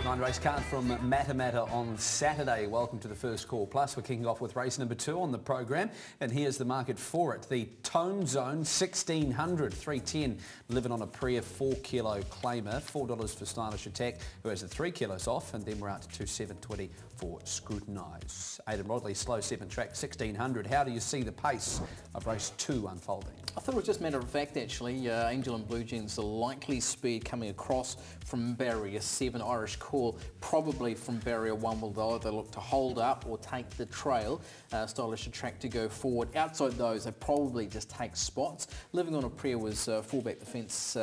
9 race card from MATAMATA on Saturday. Welcome to the First Call Plus. We're kicking off with race number 2 on the program, and here's the market for it. The Tone Zone 1600, 310, living on a Priya 4 kilo claimer, $4 for Stylish Attack, who has the 3 kilos off, and then we're out to 2720 for Scrutinise. Aidan Rodley, slow 7 track, 1600. How do you see the pace of race 2 unfolding? I thought it was just matter of fact actually. Angel and Blue Jeans, the likely speed coming across from barrier 7. Irish Call probably from barrier 1 will either look to hold up or take the trail. Stylish Attract to go forward. Outside those, they probably just take spots. Living on a Prayer was 4 back the fence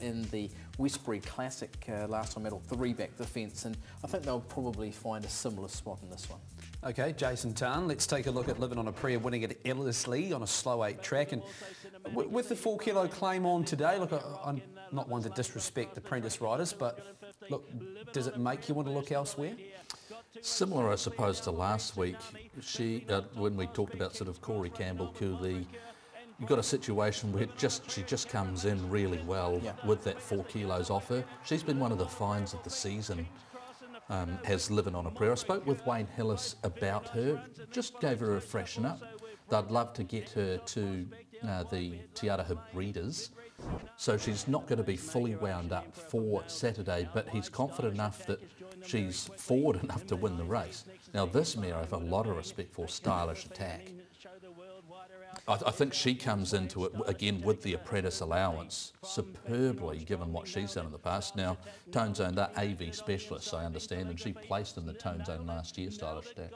in the Westbury Classic last time, or 3 back the fence, and I think they'll probably find a similar spot in this one. Okay, Jason Tarn, let's take a look at Living on a Prayer winning at Ellerslie on a slow 8 track, and with the 4 kilo claim on today, look, I'm not one to disrespect apprentice riders, but look, does it make you want to look elsewhere? Similar, I suppose, to last week. When we talked about sort of Corey Campbell, Cooley, you've got a situation where she just comes in really well with that 4 kilos off her. She's been one of the finds of the season. Has Living on a Prayer. I spoke with Wayne Hillis about her, just gave her a freshen up. They'd love to get her to the Te Araha breeders, so she's not going to be fully wound up for Saturday, but he's confident enough that she's forward enough to win the race. Now this mare I have a lot of respect for, Stylish Attack. I think she comes into it, again, with the apprentice allowance, superbly, given what she's done in the past. Now, Tone Zone, they're AV specialists, I understand, and she placed in the Tone Zone last year, Stylish Attack.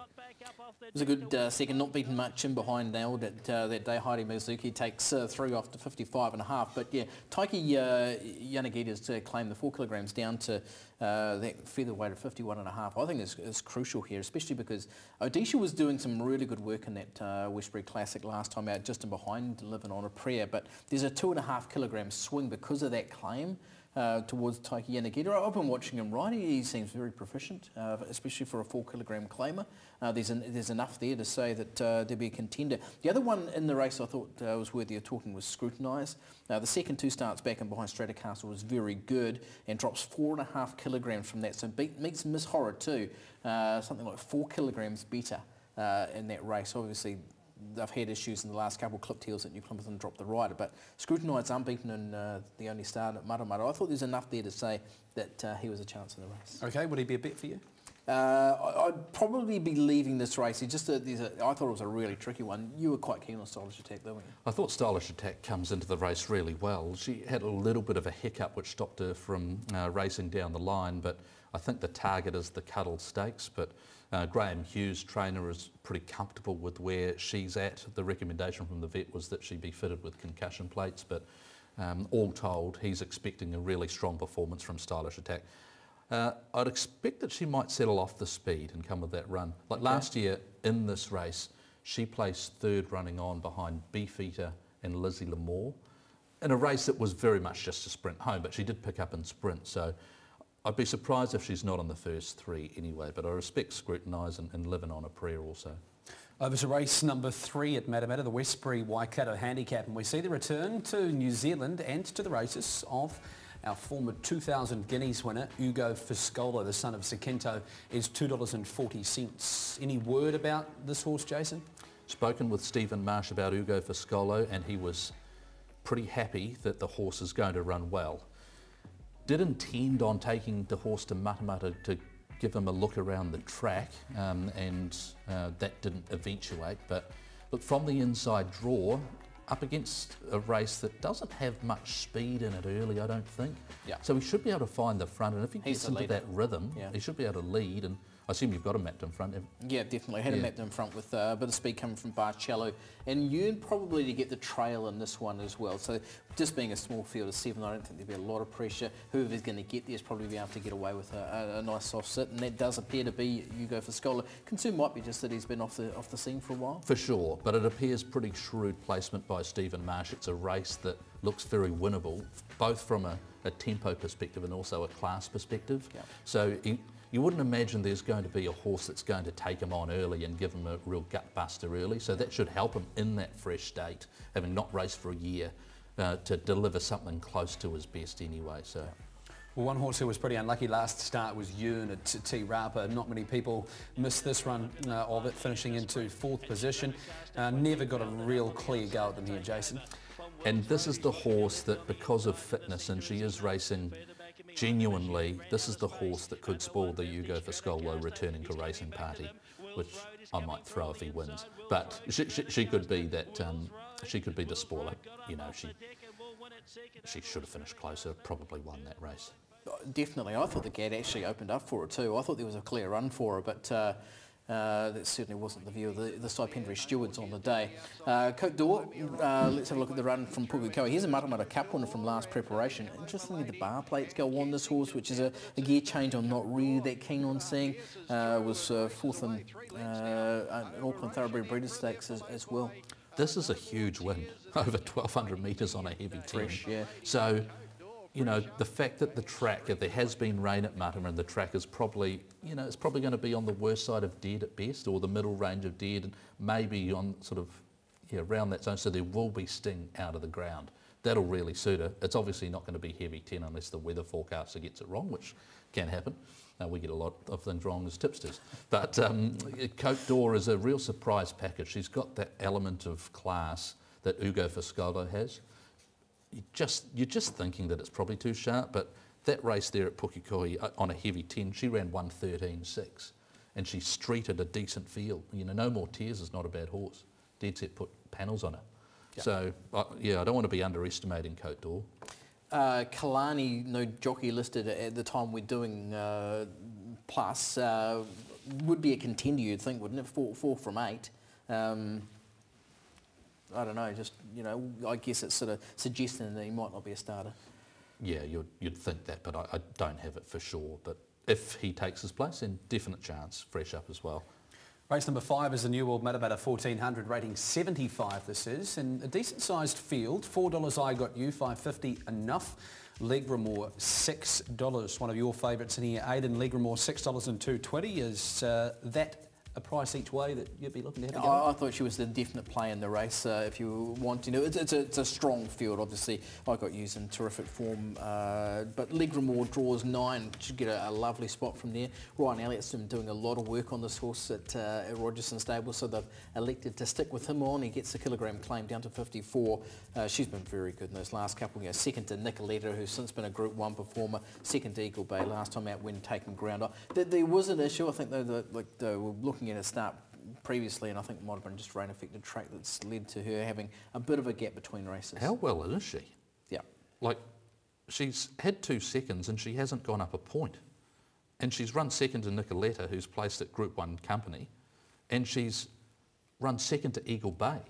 It was a good second, not beaten much in behind now that day. Heidi Mizuki takes 3 off to 55.5, but yeah, Taiki Yanagita's claimed the 4 kilograms down to that featherweight of 51.5. I think is crucial here, especially because Odisha was doing some really good work in that Westbury Classic last time out, just in behind Living on a Prayer, but there's a 2.5 kilogram swing because of that claim towards Taiki Yanagita. I've been watching him ride. He seems very proficient, especially for a 4 kilogram claimer. There's enough there to say that there'll be a contender. The other one in the race I thought was worthy of talking was Scrutinise. The second 2 starts back and behind Stratocaster was very good and drops 4.5 kilograms from that. So meets Miss Horror too, something like 4 kilograms better in that race. Obviously, they've had issues in the last couple, clipped heels at New Plymouth and dropped the rider, but Scrutinise unbeaten in the only start at MATAMATA. I thought there's enough there to say that he was a chance in the race. Okay, would he be a bet for you? I'd probably be leaving this race. I thought it was a really tricky one. You were quite keen on Stylish Attack, though, weren't you? I thought Stylish Attack comes into the race really well. She had a little bit of a hiccup which stopped her from racing down the line, but I think the target is the Cuddle Stakes, but Graham Hughes, trainer, is pretty comfortable with where she's at. The recommendation from the vet was that she be fitted with concussion plates, but all told, he's expecting a really strong performance from Stylish Attack. I'd expect that she might settle off the speed and come with that run. Like last year in this race, she placed 3rd running on behind Beefeater and Lizzie Lamore in a race that was very much just a sprint home, but she did pick up in sprint, so I'd be surprised if she's not on the first 3 anyway, but I respect Scrutinise and Living on a Prayer also. Over to race number 3 at MATAMATA, the Westbury Waikato Handicap, and we see the return to New Zealand and to the races of our former 2000 Guineas winner, Ugo Fuscolo, the son of Sakinto, is $2.40. Any word about this horse, Jason? Spoken with Stephen Marsh about Ugo Fuscolo, and he was pretty happy that the horse is going to run well. Did intend on taking the horse to MATAMATA to give him a look around the track, and that didn't eventuate, but look, from the inside draw, up against a race that doesn't have much speed in it early, I don't think. Yeah. So he should be able to find the front, and if he gets into that rhythm, he should be able to lead, and I assume you've got him mapped in front. Yeah, definitely. Had him mapped in front with a bit of speed coming from Barcello, and Ewan probably to get the trail in this one as well. So just being a small field of 7, I don't think there'll be a lot of pressure. Whoever's going to get there is probably be able to get away with a nice soft sit, and that does appear to be Ugo Fuscolo. Concern might be just that he's been off the scene for a while. For sure, but it appears pretty shrewd placement by Stephen Marsh. It's a race that looks very winnable, both from a tempo perspective and also a class perspective. Yeah. So you wouldn't imagine there's going to be a horse that's going to take him on early and give him a real gut buster early, so that should help him in that fresh state, having not raced for a year, to deliver something close to his best anyway. So. Well, one horse who was pretty unlucky last start was Yearn at Te Rapa. Not many people missed this run of it, finishing into 4th position. Never got a real clear go at them here, Jason. And this is the horse that, because of fitness, and she is racing genuinely, this is the horse that could spoil the Ugo Foscolo returning to racing party, which I might throw if he wins. But she could be that, she could be the spoiler. You know, she should have finished closer, probably won that race. Definitely. I thought the gate actually opened up for her too. I thought there was a clear run for her, but that certainly wasn't the view of the stipendiary stewards on the day. Cote d'Or, let's have a look at the run from Pukekohe. Here's a MATAMATA Cup winner from last preparation. Interestingly, the bar plates go on this horse, which is a gear change I'm not really that keen on seeing. Was 4th in an Auckland Thoroughbred Breeders' Stakes as well. This is a huge win, over 1,200 metres on a heavy team. Fresh, yeah. So, you know, the fact that the track, if there has been rain at Matamata and the track is probably, you know, it's probably going to be on the worst side of dead at best, or the middle range of dead, and maybe on sort of, yeah, around that zone, so there will be sting out of the ground. That'll really suit her. It's obviously not going to be heavy 10 unless the weather forecaster gets it wrong, which can happen. We get a lot of things wrong as tipsters. But Cote d'Or is a real surprise package. She's got that element of class that Ugo Foscolo has. You're just thinking that it's probably too sharp, but that race there at Pukekohe on a heavy 10, she ran 1:13.6, and she streeted a decent field. You know, No More Tears is not a bad horse. Dead Set put panels on her. Yep. So, yeah, I don't want to be underestimating Cote d'Or. Kalani, no jockey listed at the time we're doing Plus, would be a contender, you'd think, wouldn't it? 4 from 8. I don't know, just, you know, I guess it's sort of suggesting that he might not be a starter. Yeah, you'd think that, but I don't have it for sure. But if he takes his place, then definite chance, fresh up as well. Race number 5 is the New World MATAMATA 1400, rating 75 this is, and a decent sized field. $4 I Got You, $5.50 Enough. Legramore, $6. One of your favourites in here, Aidan Legramore, $6 and $2.20. Is that a price each way that you'd be looking to have a go? I thought she was the definite play in the race. If you want to know, it's a strong field. Obviously, I Got You's in terrific form, but Legramore draws 9. Should get a lovely spot from there. Ryan Elliott's been doing a lot of work on this horse at Rogerson Stable, so they've elected to stick with him on. He gets the kilogram claim down to 54. She's been very good in those last couple. You know, second to Nicoletta, who's since been a Group 1 performer. Second to Eagle Bay last time out when taking ground. There was an issue. I think they were looking at a start previously, and I think it might have been just rain affected track that's led to her having a bit of a gap between races. How well is she? Yeah. Like, she's had 2 seconds and she hasn't gone up a point. And she's run second to Nicoletta, who's placed at Group 1 company, and she's run second to Eagle Bay.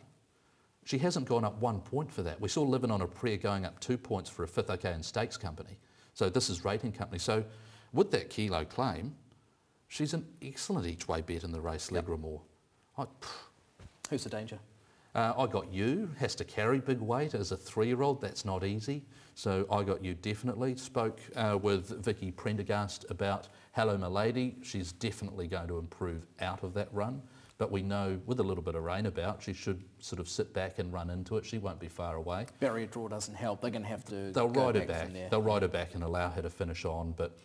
She hasn't gone up 1 point for that. We saw Living on a Prayer going up 2 points for a 5th OK in Stakes company. So this is rating company. So with that kilo claim, she's an excellent each-way bet in the race, yep. Legramore. Who's the danger? I Got You has to carry big weight as a 3-year-old. That's not easy. So I Got You definitely. Spoke with Vicky Prendergast about Hello My Lady. She's definitely going to improve out of that run. But we know with a little bit of rain about, she should sort of sit back and run into it. She won't be far away. Barrier draw doesn't help. They're going to have to They'll ride her back. They'll ride her back and allow her to finish on. But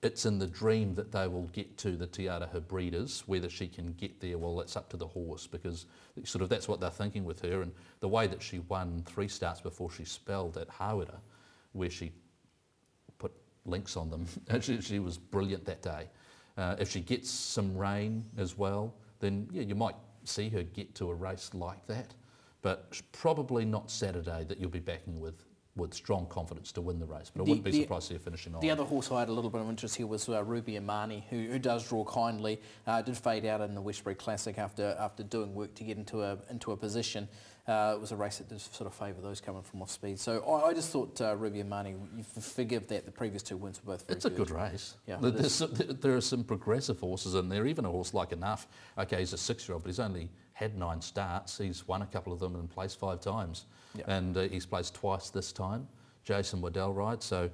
it's in the dream that they will get to the Te Araha breeders. Whether she can get there, well, it's up to the horse, because sort of that's what they're thinking with her. And the way that she won 3 starts before she spelled at Hawera, where she put links on them, she was brilliant that day. If she gets some rain as well, then yeah, you might see her get to a race like that. But probably not Saturday that you'll be backing with strong confidence to win the race, but I wouldn't be surprised to see her finishing on. The other horse I had a little bit of interest here was Ruby Amani, who does draw kindly. Did fade out in the Westbury Classic after doing work to get into a position. It was a race that did sort of favour those coming from off speed. So I just thought Ruby Amani, you forgive that the previous 2 wins were both very good. It's a good race. Yeah, there are some progressive horses in there, even a horse like Enough. Okay, he's a 6-year-old, but he's only had 9 starts. He's won a couple of them and placed 5 times. Yep. And he's placed twice this time. Jason Waddell rides, so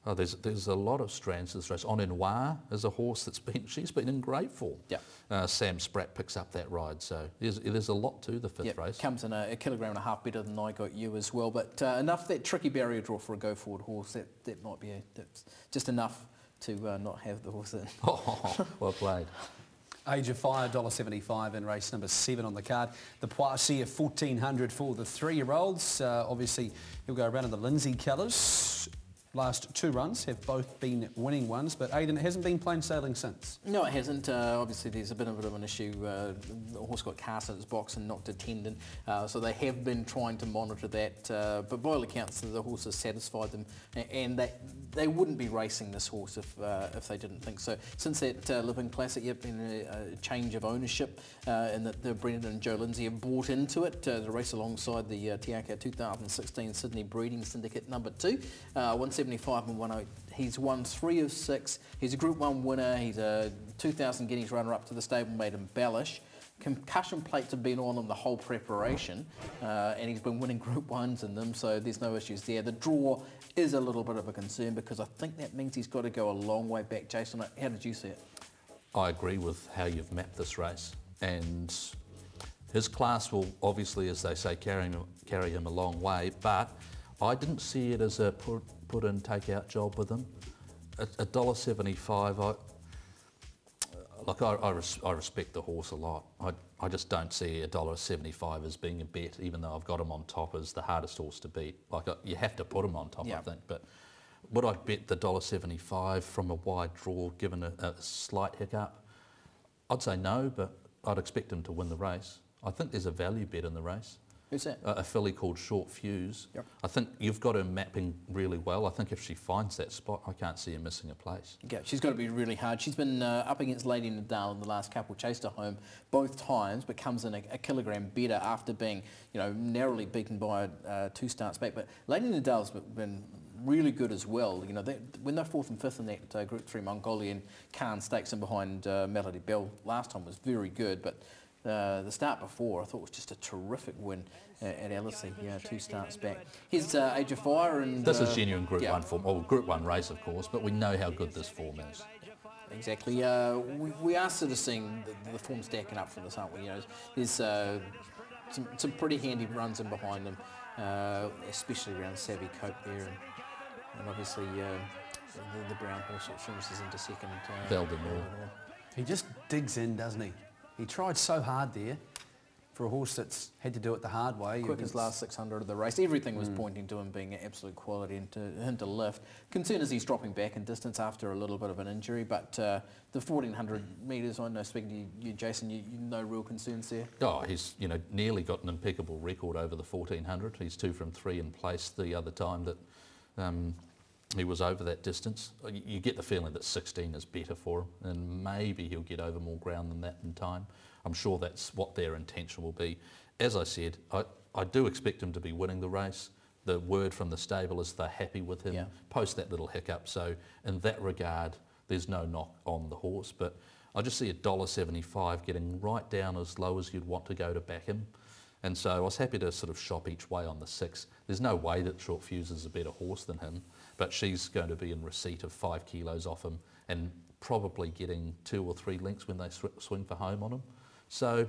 Oh, there's a lot of strands to this race. On Noir is a horse she's been in great form. Yeah. Sam Spratt picks up that ride, so there's a lot to the fifth race. Comes in a kilogram and a half better than I Got You as well, but enough that tricky barrier draw for a go forward horse. That might be that's just enough to not have the horse in. Oh, well played. Age of Fire, $1.75 in race number 7 on the card. The Poissy 1400 for the 3-year-olds. Obviously, he'll go around in the Lindsay colours. Last 2 runs have both been winning ones, but Aidan, it hasn't been plain sailing since. No, it hasn't. Obviously, there's a bit of an issue. The horse got cast in its box and knocked a tendon, so they have been trying to monitor that. But by all accounts, the horse has satisfied them, and they wouldn't be racing this horse if they didn't think so. Since that Living Classic, there's been a change of ownership, and that the Brendan and Joe Lindsay have brought into it to race alongside the Tiaka 2016 Sydney Breeding Syndicate number 2, 175 and 108. He's won 3 of 6. He's a Group 1 winner. He's a 2000 Guineas runner-up to the stablemate Embellish. Concussion plates have been on him the whole preparation, and he's been winning Group 1s in them, so there's no issues there. The draw is a little bit of a concern because I think that means he's got to go a long way back. Jason, how did you see it? I agree with how you've mapped this race, and his class will obviously, as they say, carry him a long way, but I didn't see it as a put in, take out job with him. $1.75, I respect the horse a lot. I just don't see $1.75 as being a bet, even though I've got him on top as the hardest horse to beat. You have to put him on top, I think. But would I bet the $1.75 from a wide draw, given a slight hiccup? I'd say no, but I'd expect him to win the race. I think there's a value bet in the race. Who's that? A filly called Short Fuse. Yep. I think you've got her mapping really well. I think if she finds that spot, I can't see her missing a place. Yeah, she's got to be really hard. She's been up against Lady Nadal in the last couple, chased her home both times, but comes in a kilogram better after being, narrowly beaten by 2 starts back. But Lady Nadal's been really good as well. When they're 4th and 5th in that Group 3 Mongolian Khan Stakes and behind Melody Bell last time was very good, but the start before I thought was just a terrific win at Ellisy, 2 starts back. Here's Age of Fire, and this is genuine Group 1 form, or Group 1 race of course, but we know how good this form is. Exactly. We are sort of seeing the form stacking up from this, aren't we? There's some pretty handy runs in behind them, especially around Savvy Cope there, and obviously the brown horse that finishes into second. Valdemar. He just digs in, doesn't he? He tried so hard there for a horse that's had to do it the hard way. Quick as last 600 of the race. Everything was pointing to him being an absolute quality and to him to lift. Concern is he's dropping back in distance after a little bit of an injury, but the 1400 metres, I know, speaking to you, Jason, you no real concerns there? Oh, he's nearly got an impeccable record over the 1400. He's 2 from 3 in place the other time that he was over that distance. You get the feeling that 16 is better for him, and maybe he'll get over more ground than that in time. I'm sure that's what their intention will be. As I said, I do expect him to be winning the race. The word from the stable is they're happy with him, post that little hiccup. So in that regard, there's no knock on the horse, but I just see $1.75 getting right down as low as you'd want to go to back him. And so I was happy to sort of shop each way on the 6. There's no way that Short Fuse is a better horse than him, but she's going to be in receipt of 5 kilos off him and probably getting 2 or 3 lengths when they swing for home on him. So,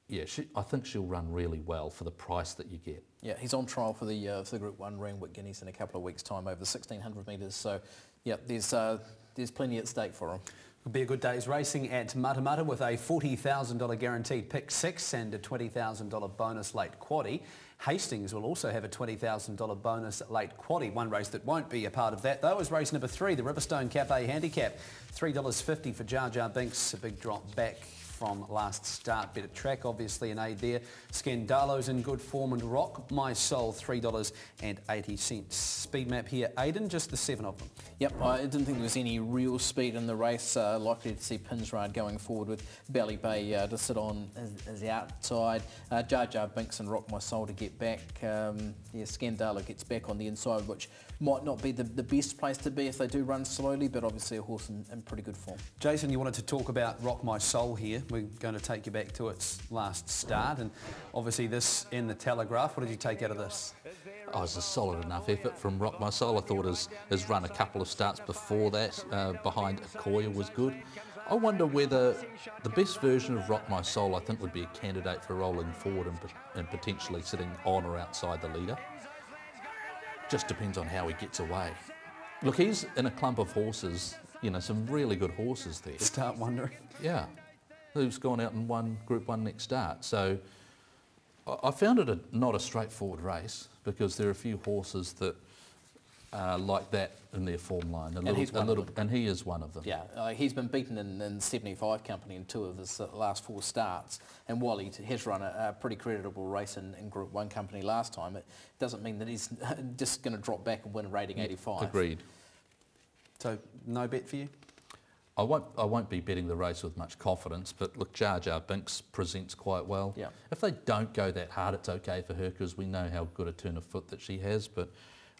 yeah, I think she'll run really well for the price that you get. Yeah, he's on trial for the Group 1 Randwick Guineas in a couple of weeks' time over the 1600 metres. So, yeah, there's plenty at stake for him. It'll be a good day's racing at MATAMATA with a $40,000 guaranteed pick 6 and a $20,000 bonus late quaddie. Hastings will also have a $20,000 bonus late quaddie. One race that won't be a part of that though is race number 3, the Riverstone Cafe Handicap. $3.50 for Jar Jar Binks, a big drop back from last start. Better track obviously an aid there. Scandalo's in good form, and Rock My Soul $3.80. Speed map here, Aidan, just the 7 of them. Yep, I didn't think there was any real speed in the race. Likely to see Pinsride going forward with Bally Bay to sit on as the outside. Jar Jar Binks and Rock My Soul to get back. Scandalo gets back on the inside, which might not be the best place to be if they do run slowly, but obviously a horse in pretty good form. Jason, you wanted to talk about Rock My Soul here. we're going to take you back to its last start, and obviously this in the Telegraph. What did you take out of this? Oh, it was a solid enough effort from Rock My Soul. I thought his run a couple of starts before that behind Akoya was good. I wonder whether the best version of Rock My Soul, I think, would be a candidate for rolling forward and potentially sitting on or outside the leader. Just depends on how he gets away. Look, he's in a clump of horses, you know, some really good horses there. Start wondering. Yeah, who's gone out and won Group 1 next start. So I found it not a straightforward race, because there are a few horses that are like that in their form line. And he is one of them. Yeah, he's been beaten in 75 company in 2 of his last 4 starts, and while he has run a pretty creditable race in Group 1 company last time, it doesn't mean that he's just going to drop back and win a rating 85. Agreed. So no bet for you? I won't be betting the race with much confidence, but look, Jar Jar Binks presents quite well. Yeah. If they don't go that hard, it's okay for her, because we know how good a turn of foot that she has. But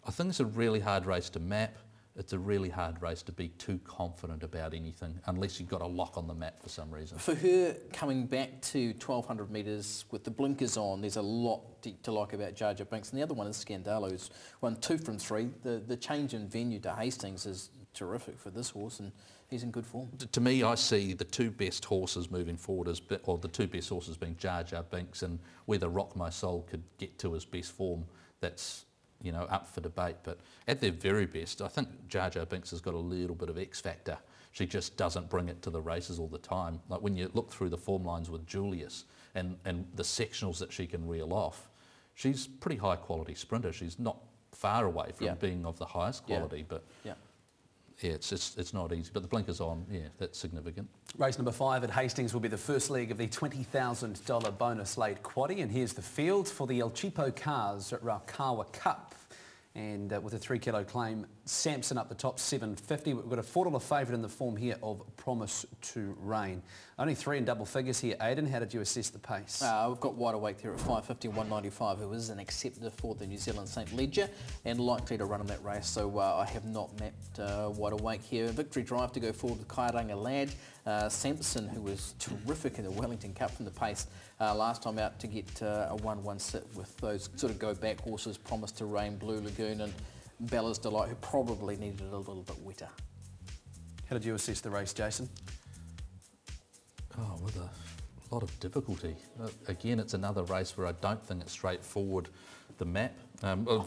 I think it's a really hard race to map. It's a really hard race to be too confident about anything, unless you've got a lock on the map for some reason. For her, coming back to 1,200 metres with the blinkers on, there's a lot to like about Jar Jar Binks. And the other one is Scandalo, who's won 2 from 3. The change in venue to Hastings is terrific for this horse, and he's in good form. To me, I see the 2 best horses moving forward or the 2 best horses being Jar Jar Binks, and whether Rock My Soul could get to his best form, that's, you know, up for debate. But at their very best, I think Jar Jar Binks has got a little bit of X factor. She just doesn't bring it to the races all the time. Like when you look through the form lines with Julius and the sectionals that she can reel off, she's a pretty high quality sprinter. She's not far away from being of the highest quality, but yeah, it's not easy. But the blinkers on, yeah, that's significant. Race number 5 at Hastings will be the first leg of the $20,000 bonus late quaddie, and here's the field for the El Cheapo Cars at Raukawa Cup. And with a 3 kilo claim, Samson up the top, $7.50. We've got a $4 favourite in the form here of Promise to Rain. Only 3 in double figures here. Aidan, how did you assess the pace? We've got Wide Awake there at 5.50, 195, who is an acceptor for the New Zealand St Leger and likely to run in that race. So I have not mapped Wide Awake here. Victory Drive to go forward with Kairanga Lad. Samson, who was terrific in the Wellington Cup from the pace last time out, to get a 1-1 sit with those sort of go-back horses, Promise to Rain, Blue Lagoon and Bella's Delight, who probably needed it a little bit wetter. How did you assess the race, Jason? Oh, with a lot of difficulty. Again, it's another race where I don't think it's straightforward, the map.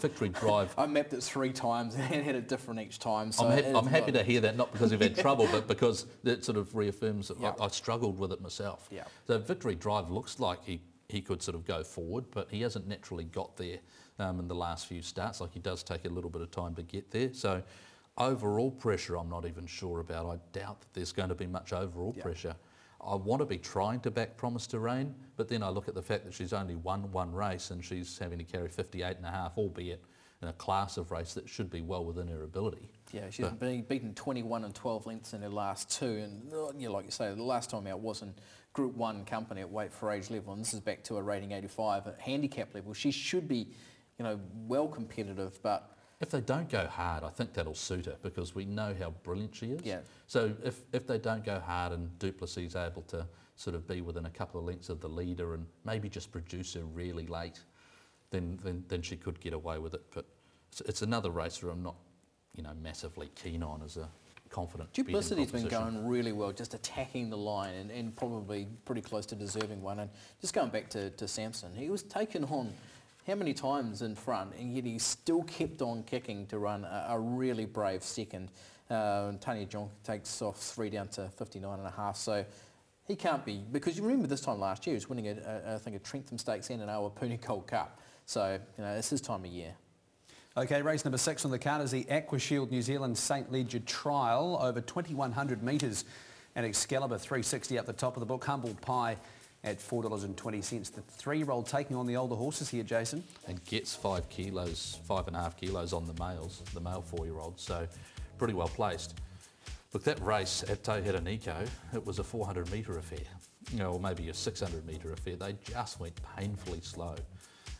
Victory Drive... I mapped it 3 times and had it different each time. So I'm happy to hear that, not because you've had trouble, but because it sort of reaffirms that I struggled with it myself. Yeah. So Victory Drive looks like he could sort of go forward, but he hasn't naturally got there in the last few starts. Like, he does take a little bit of time to get there. So overall pressure, I'm not even sure about. I doubt that there's going to be much overall pressure. I want to be trying to back Promise to Rain, but then I look at the fact that she's only won 1 race and she's having to carry 58.5, albeit in a class of race that should be well within her ability. Yeah, she's been beaten 21 and 12 lengths in her last 2, and yeah, like you say, the last time out was in Group 1 company at weight for age level, and this is back to a rating 85 at handicap level. She should be, you know, well competitive, but if they don't go hard, I think that'll suit her, because we know how brilliant she is. Yeah. So if they don't go hard and Duplessis is able to sort of be within a couple of lengths of the leader and maybe just produce her really late, then she could get away with it. But it's another race where I'm not, you know, massively keen on as a confident betting proposition. Duplessity's been going really well, just attacking the line and probably pretty close to deserving one. And just going back to Samson, he was taken on how many times in front, and yet he still kept on kicking to run a really brave second. Tanya John takes off 3 down to 59.5, so he can't be, because you remember this time last year he was winning I think a Trentham Stakes and an Awapuni Gold Cup, so you know it's his time of year. Okay, race number 6 on the card is the AquaShield New Zealand St Leger Trial, over 2,100 metres, and Excalibur 360 up the top of the book. Humble Pie at $4.20. The 3-year-old taking on the older horses here, Jason. And gets 5.5 kilos on the males, the male 4-year-old, so pretty well placed. Look, that race at Tauhera Nico, it was a 400 metre affair, you know, or maybe a 600 metre affair. They just went painfully slow.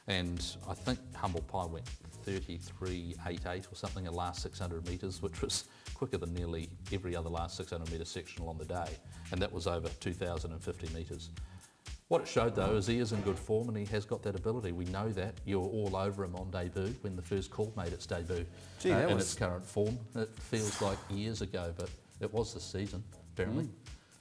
And I think Humble Pie went 33.88 or something in the last 600 metres, which was quicker than nearly every other last 600 metre sectional on the day, and that was over 2,050 metres. What it showed though is he is in good form and he has got that ability. We know that. You were all over him on debut when the first call made its debut in its current form. It feels like years ago, but it was this season, apparently.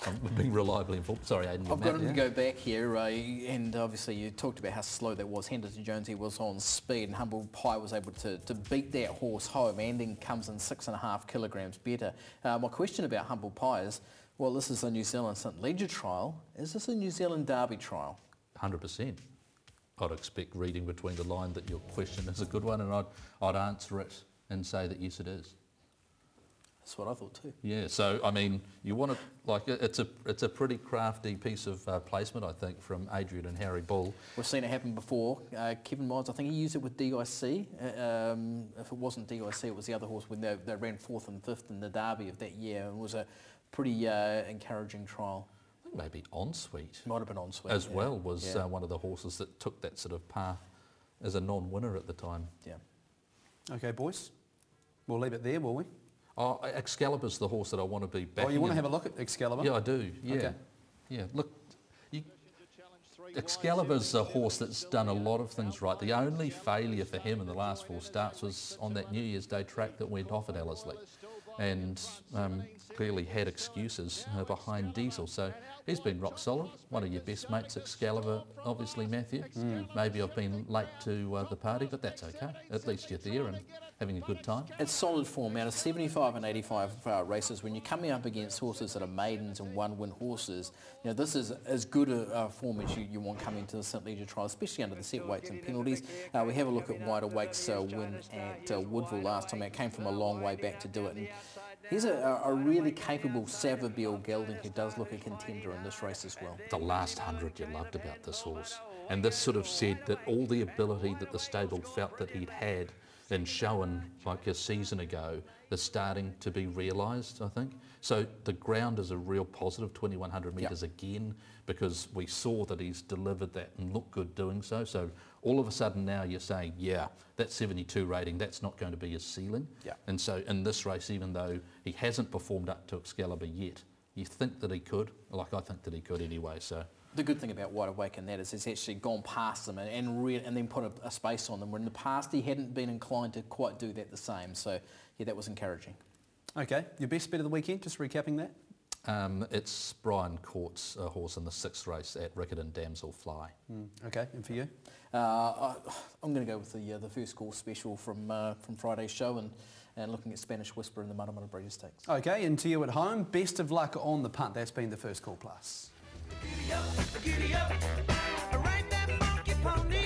I'm being reliably informed. Sorry, Aidan. I've got him to go back here, and obviously you talked about how slow that was. Henderson Jonesy was on speed, and Humble Pie was able to beat that horse home, and then comes in 6.5 kilograms better. My question about Humble Pie is, well, this is a New Zealand St Leger trial. Is this a New Zealand Derby trial? 100%. I'd expect, reading between the line, that your question is a good one, and I'd answer it and say that yes, it is. That's what I thought too. Yeah, so I mean, you want to, like, it's a pretty crafty piece of placement, I think, from Adrian and Harry Bull. We've seen it happen before. Kevin Miles, I think he used it with DIC. If it wasn't DIC, it was the other horse when they ran 4th and 5th in the Derby of that year. It was a pretty encouraging trial. I think maybe Ensuite. Might have been Ensuite. As well was one of the horses that took that sort of path as a non-winner at the time. Yeah. Okay, boys. We'll leave it there, will we? Oh, Excalibur's the horse that I want to be backing. Oh, you want to have a look at Excalibur? Yeah, I do. Yeah. Okay. Yeah. Look, Excalibur's a horse that's done a lot of things right. The only failure for him in the last 4 starts was on that New Year's Day track that went off at Ellerslie, and clearly had excuses behind Diesel. So he's been rock solid. One of your best mates, Excalibur, obviously, Matthew. Maybe I've been late to the party, but that's okay. At least you're there and having a good time. It's solid form out of 75 and 85 races. When you're coming up against horses that are maidens and one-win horses, you know, this is as good a form as you want coming to the St Leger trial, especially under the set weights and penalties. We have a look at Wide Awake's win at Woodville last time. It came from a long way back to do it. And he's a really capable Savabeel gelding who does look a contender in this race as well. The last 100 you loved about this horse. And this sort of said that all the ability that the stable felt that he'd had and shown like a season ago is starting to be realised, I think. So the ground is a real positive, 2100 metres again, because we saw that he's delivered that and looked good doing so. So all of a sudden now you're saying, yeah, that 72 rating, that's not going to be his ceiling. And so in this race, even though he hasn't performed up to Excalibur yet, you think that he could, like I think that he could anyway. So the good thing about Wide Awake in that is he's actually gone past them and then put a space on them, where in the past he hadn't been inclined to quite do that the same. So yeah, that was encouraging. Okay, your best bet of the weekend, just recapping that? It's Brian Court's horse in the 6th race at Riccarton, Damsel Fly. Okay, and for you? I'm going to go with the first call special from Friday's show and looking at Spanish Whisper in the MATAMATA Breeders' Stakes. Okay, and to you at home, best of luck on the punt. That's been the First Call Plus. Giddy up, giddy up, ride that monkey pony.